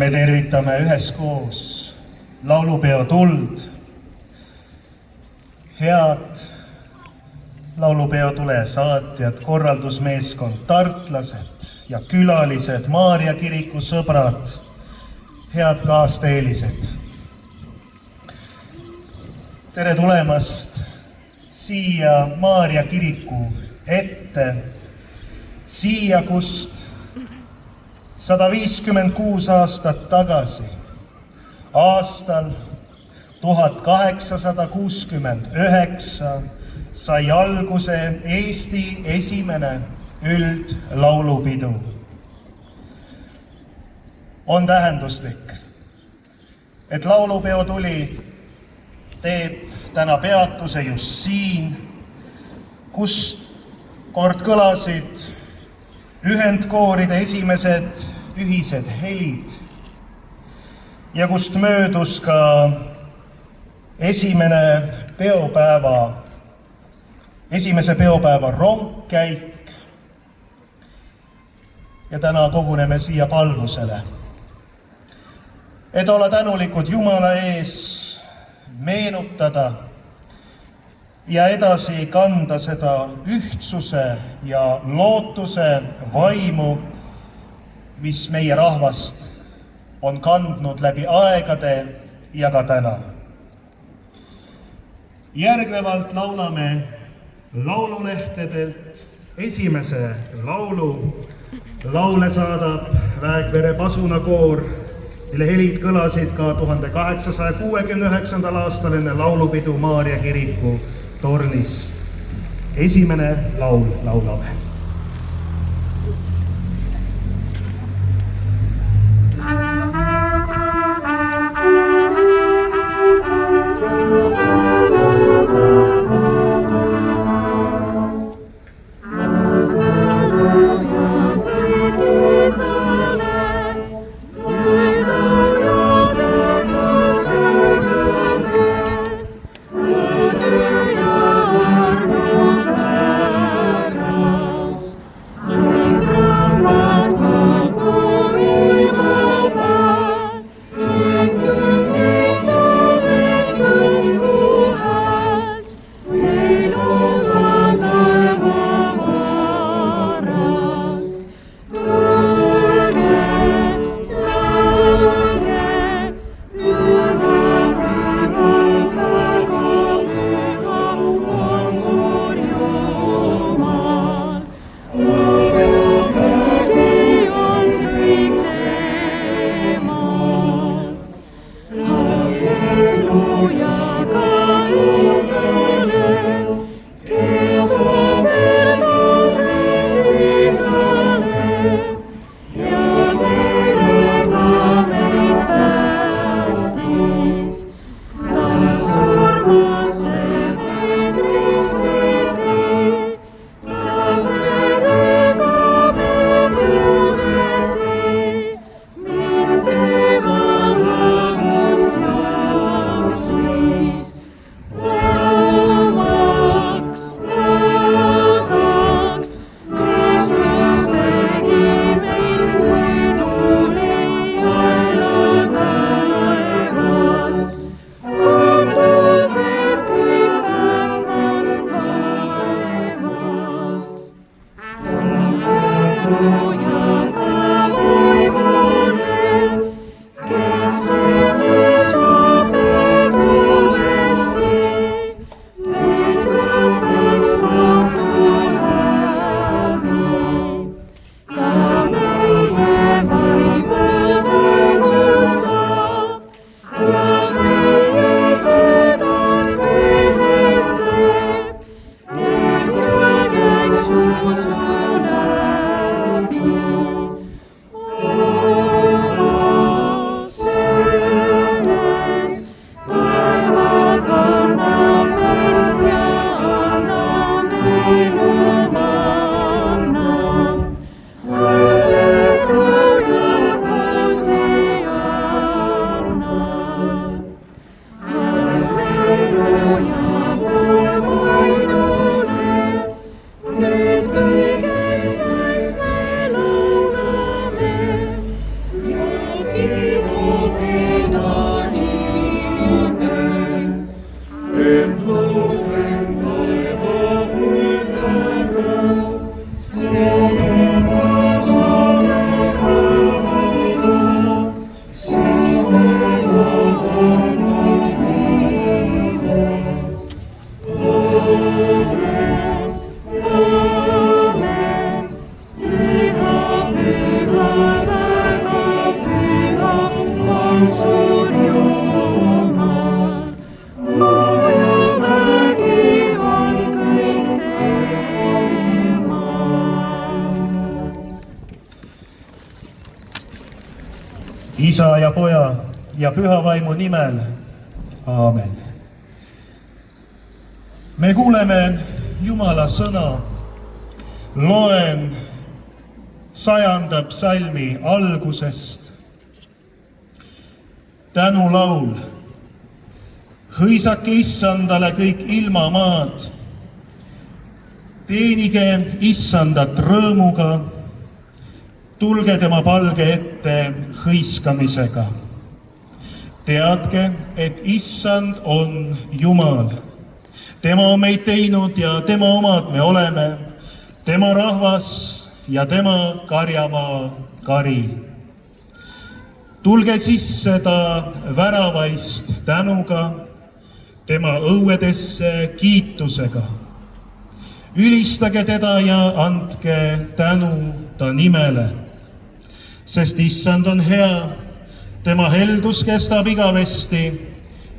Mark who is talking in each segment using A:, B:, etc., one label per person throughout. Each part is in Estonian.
A: Me tervitame üheskoos laulupeo tuld. Head laulupeo tulesaatjad, korraldusmeeskond, tartlased ja külalised, Maarja kiriku sõbrad, head kaasteelised. Tere tulemast siia Maarja kiriku ette, siia, kust 156 aastat tagasi, aastal 1869 sai alguse Eesti esimene üldlaulupidu. On tähenduslik, et laulupeo tuli teeb täna peatuse just siin, kus kord kõlasid ühendkooride esimesed ühised helid ja kust möödus ka esimese peopäeva rongkäik. Ja täna koguneme siia palvusele, et olla tänulikud Jumala ees, meenutada ja edasi kanda seda ühtsuse ja lootuse vaimu, mis meie rahvast on kandnud läbi aegade ja ka täna. Järgnevalt laulame laululehtedelt esimese laulu. Laule saadab Väekvere pasunakoor, mille helid kõlasid ka 1869. aastal enne laulupidu Maarja kiriku tornis. Esimene laul laulame. Isa ja Poja ja Püha Vaimu nimel. Aamen. Me kuuleme Jumala sõna. Loen 100. psalmi algusest. Tänulaul. Hõisake Issandale kõik ilmamaad. Teenige Issandat rõõmuga. Tulge tema palge ette hõiskamisega. Teadke, et Issand on Jumal. Tema on meid teinud ja tema omad me oleme, tema rahvas ja tema karjamaa kari. Tulge sisse ta väravaist tänuga, tema õuedesse kiitusega. Ülistage teda ja andke tänu ta nimele. Sest Issand on hea, tema heldus kestab igavesti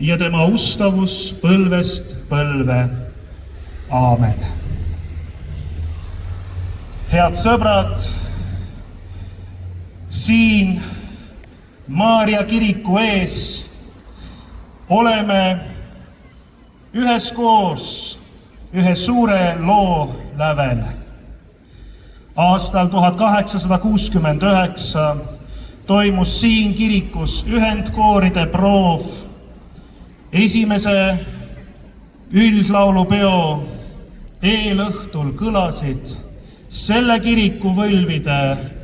A: ja tema ustavus põlvest põlve. Aamen. Head sõbrad, siin Maarja kiriku ees oleme üheskoos ühe suure loo lävel. Aastal 1869 toimus siin kirikus ühendkooride proov. Esimese üldlaulupeo eelõhtul kõlasid selle kiriku võlvide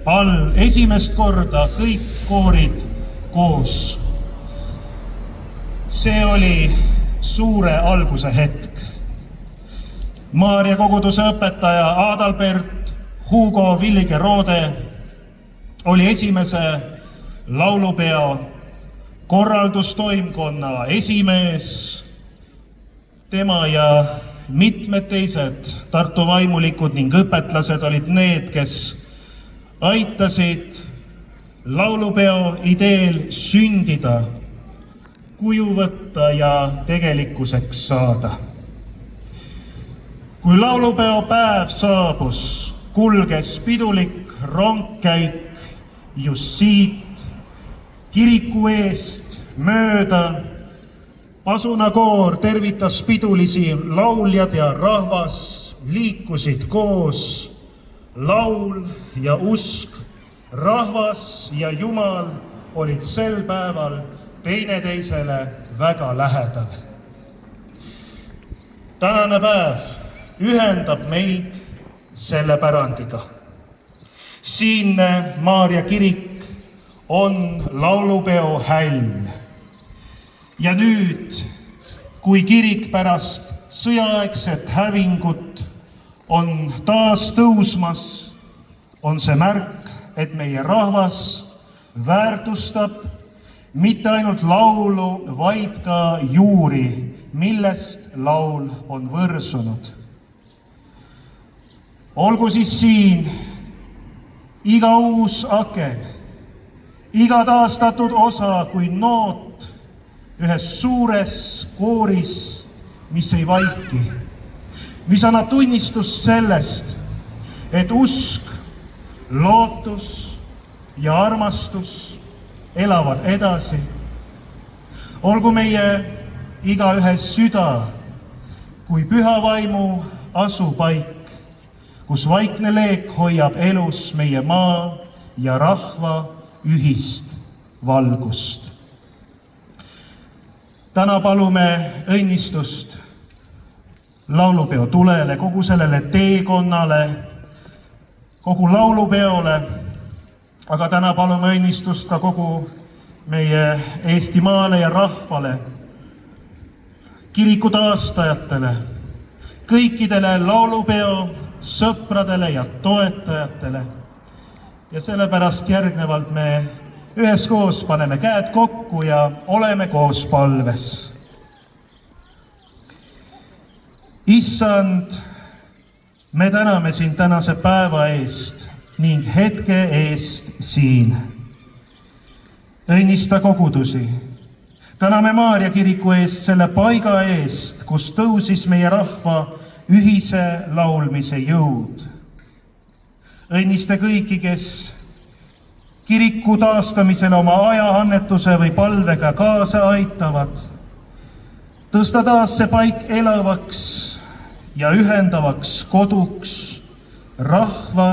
A: all esimest korda kõik koorid koos. See oli suure alguse hetk. Maarja koguduse õpetaja Adalbert Hugo Villige-Roode oli esimese laulupeo korraldustoimkonna esimees. Tema ja mitmed teised Tartu vaimulikud ning õpetlased olid need, kes aitasid laulupeo ideel sündida, kuju võtta ja tegelikkuseks saada. Kui laulupeo päev saabus, kulges pidulik rongkäik just siit kiriku eest mööda. Pasunakoor tervitas pidulisi, lauljad ja rahvas liikusid koos. Laul ja usk, rahvas ja Jumal olid sel päeval teineteisele väga lähedal. Tänane päev ühendab meid selle pärandiga. Siinne Maarja kirik on laulupeo häll. Ja nüüd, kui kirik pärast sõjaaegset hävingut on taas tõusmas, on see märk, et meie rahvas väärtustab mitte ainult laulu, vaid ka juuri, millest laul on võrsunud. Olgu siis siin iga uus aken, iga taastatud osa kui noot ühes suures kooris, mis ei vaiki, mis annab tunnistust sellest, et usk, lootus ja armastus elavad edasi. Olgu meie igaühe süda kui püha vaimu asupaik, kus vaikne leek hoiab elus meie maa ja rahva ühist valgust. Täna palume õnnistust laulupeo tulele, kogu sellele teekonnale, kogu laulupeole, aga täna palume õnnistust ka kogu meie Eestimaale ja rahvale, kiriku taastajatele, kõikidele laulupeo sõpradele ja toetajatele. Ja sellepärast järgnevalt me üheskoos paneme käed kokku ja oleme koos palves. Issand, me täname sind tänase päeva eest ning hetke eest siin. Õnnista kogudusi. Täname Maarja kiriku eest selle paiga eest, kus tõusis meie rahva ühise laulmise jõud. Õnnista kõiki, kes kiriku taastamisele oma ajaannetuse või palvega kaasa aitavad. Tõsta taas see paik elavaks ja ühendavaks koduks, rahva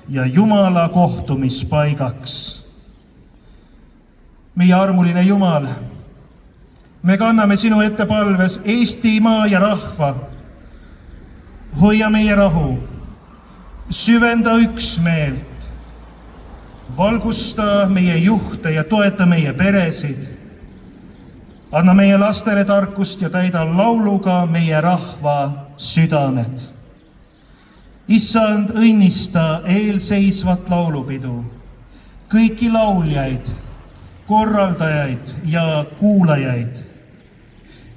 A: ja Jumala kohtumispaigaks. Meie armuline Jumal, me kanname sinu ette palves Eestimaa ja rahva. Hoia meie rahu, süvenda üksmeelt, valgusta meie juhte ja toeta meie peresid. Anna meie lastele tarkust ja täida lauluga meie rahva südamed. Issand, õnnista eelseisvat laulupidu, kõiki lauljaid, korraldajaid ja kuulajaid.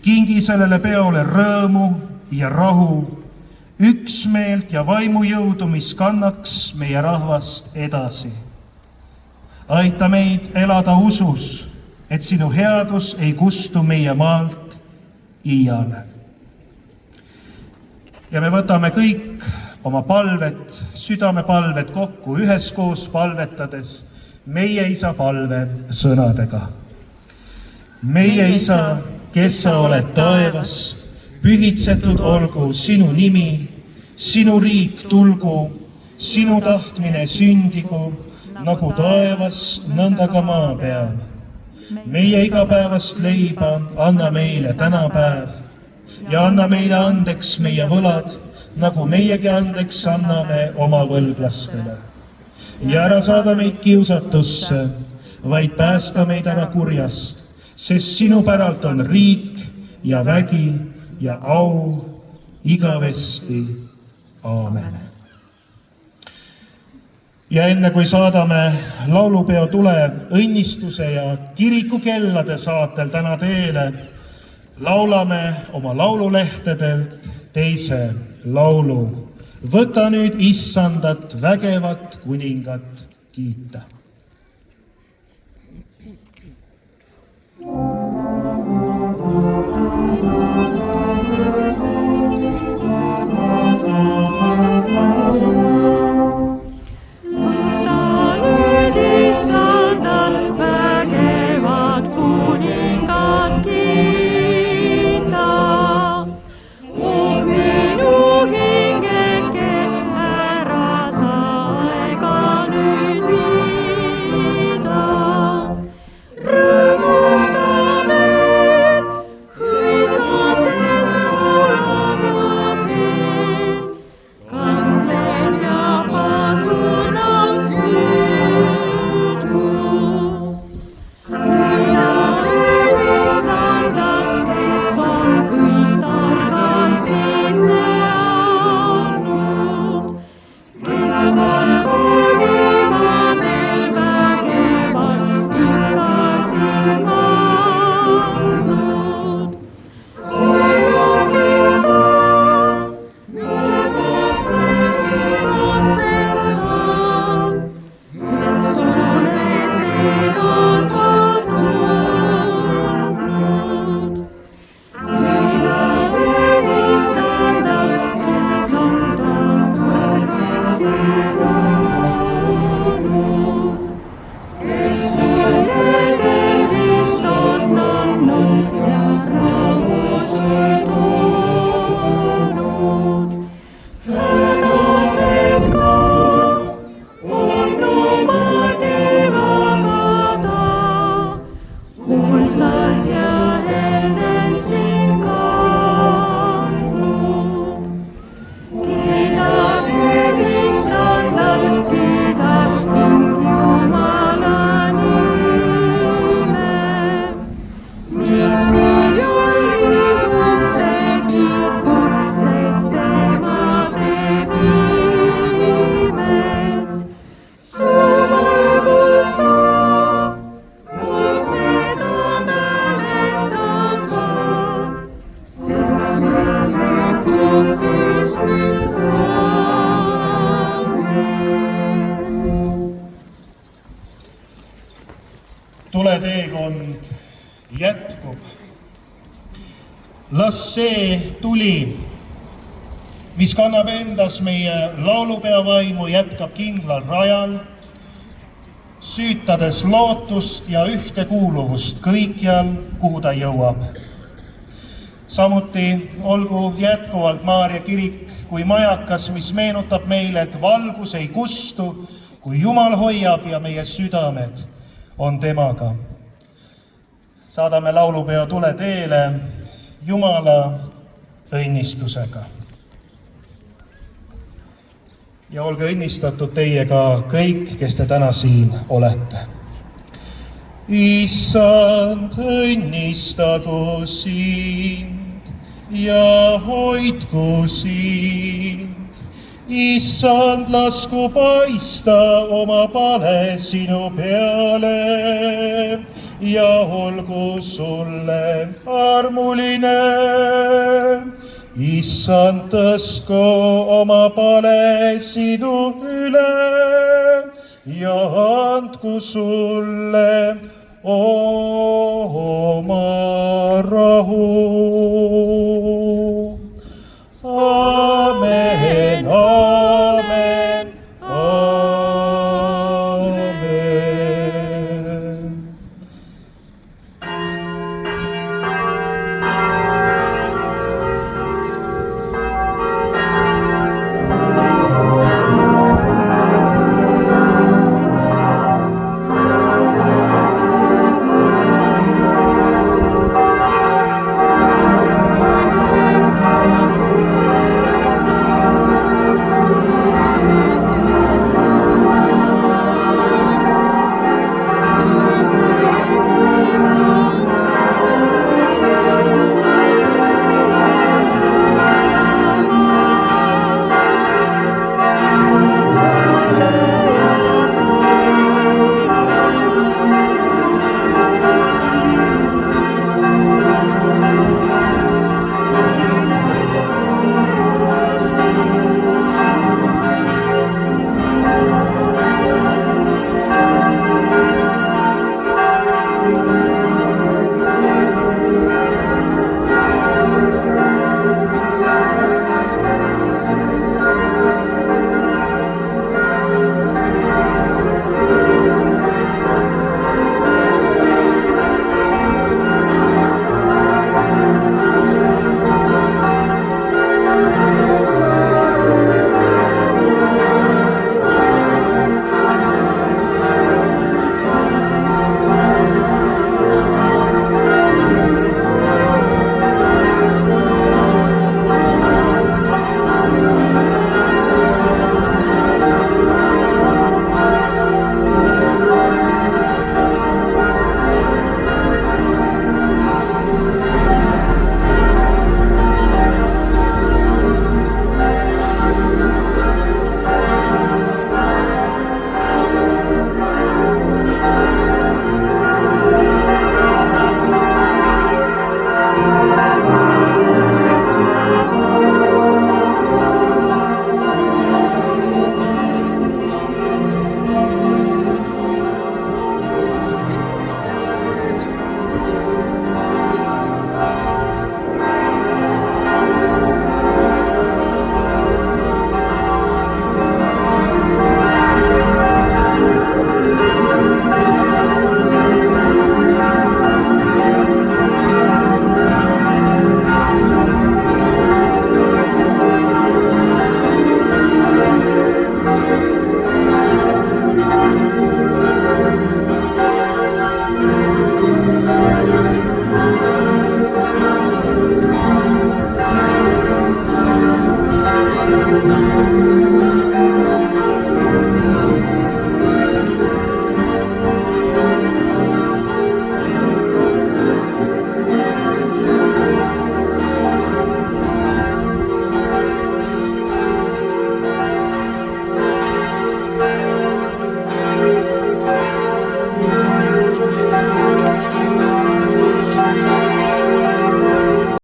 A: Kingi sellele peole rõõmu ja rahu, üksmeelt ja vaimujõudu, mis kannaks meie rahvast edasi. Aita meid elada usus, et sinu headus ei kustu meie maalt iiale. Ja me võtame kõik oma palvet, südamepalvet kokku üheskoos palvetades meie Isa palve sõnadega. Meie Isa, kes sa oled taevas, pühitsetud olgu sinu nimi, sinu riik tulgu, sinu tahtmine sündigu, nagu taevas, nõnda ka maa peal. Meie igapäevast leiba anna meile tänapäev ja anna meile andeks meie võlad, nagu meiegi andeks anname oma võlglastele. Ja ära saada meid kiusatusse, vaid päästa meid ära kurjast, sest sinu päralt on riik ja vägi ja au igavesti. Aamen. Ja enne kui saadame laulupeo tule õnnistuse ja kirikukellade saatel täna teele, laulame oma laululehtedelt teise laulu. Võta nüüd Issandat vägevat kuningat kiita. Tuleteekond jätkub. Las see tuli, mis kannab endas meie laulupea vaimu, jätkab kindlal rajal, süütades lootust ja ühtekuuluvust kõikjal, kuhu ta jõuab. Samuti olgu jätkuvalt Maarja kirik kui majakas, mis meenutab meile, et valgus ei kustu, kui Jumal hoiab ja meie südamed on temaga. Saadame laulupeo tule teele Jumala õnnistusega. Ja olge õnnistatud teie ka kõik, kes te täna siin olete. Issand, õnnistagu sind ja hoidku sind. Issand, lasku paista oma pale sinu peale ja olgu sulle armuline. Issand, tõstku oma pale sinu üle ja andku sulle oma rahu.